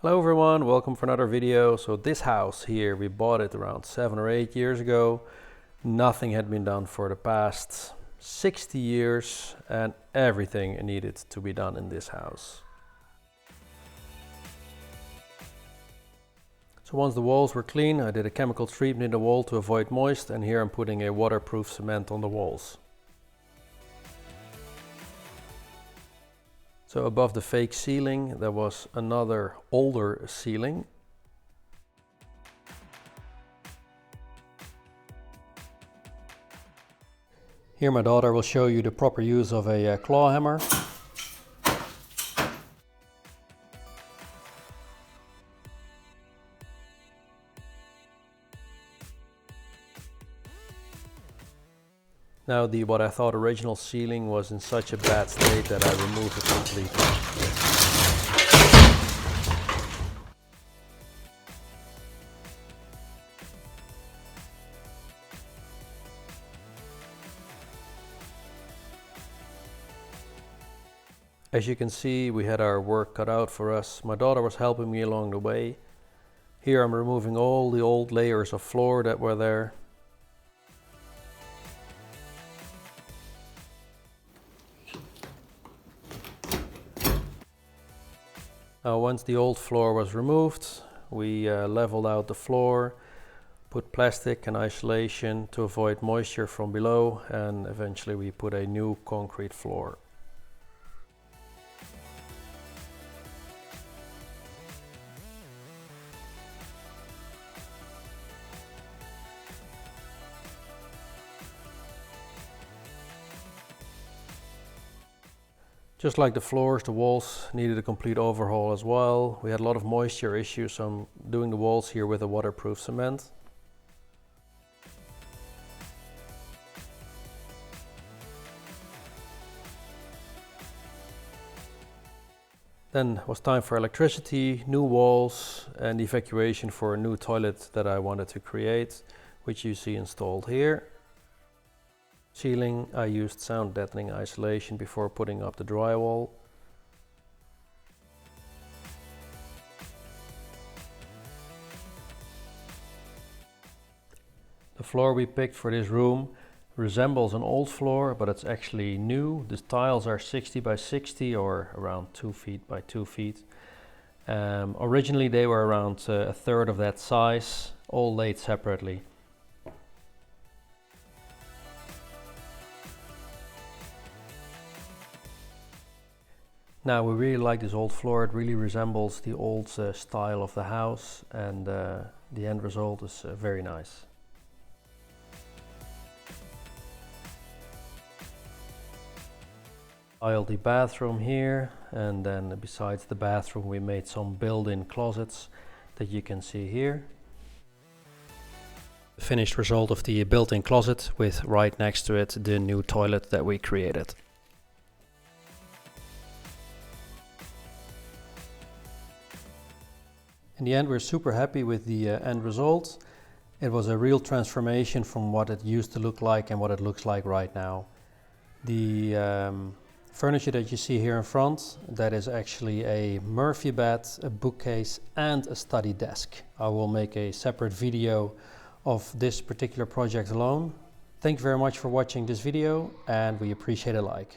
Hello everyone, welcome for another video. So this house here, we bought it around 7 or 8 years ago. Nothing had been done for the past 60 years and everything needed to be done in this house. So once the walls were clean, I did a chemical treatment in the wall to avoid moist, and here I'm putting a waterproof cement on the walls. So above the fake ceiling there was another older ceiling. Here my daughter will show you the proper use of a claw hammer. Now what I thought original ceiling was in such a bad state that I removed it completely. As you can see, we had our work cut out for us. My daughter was helping me along the way. Here I'm removing all the old layers of floor that were there. Now once the old floor was removed, we leveled out the floor, put plastic and isolation to avoid moisture from below, and eventually we put a new concrete floor. Just like the floors, the walls needed a complete overhaul as well. We had a lot of moisture issues, so I'm doing the walls here with a waterproof cement. Then it was time for electricity, new walls, and evacuation for a new toilet that I wanted to create, which you see installed here. Ceiling, I used sound deadening isolation before putting up the drywall. The floor we picked for this room resembles an old floor, but it's actually new. The tiles are 60 by 60 or around 2 feet by 2 feet. Originally they were around a third of that size, all laid separately. Now we really like this old floor. It really resembles the old style of the house, and the end result is very nice. Tiled the bathroom here, and then besides the bathroom we made some built-in closets that you can see here. The finished result of the built-in closet with right next to it the new toilet that we created. In the end, we're super happy with the end result. It was a real transformation from what it used to look like and what it looks like right now. The furniture that you see here in front, that is actually a Murphy bed, a bookcase and a study desk. I will make a separate video of this particular project alone. Thank you very much for watching this video, and we appreciate a like.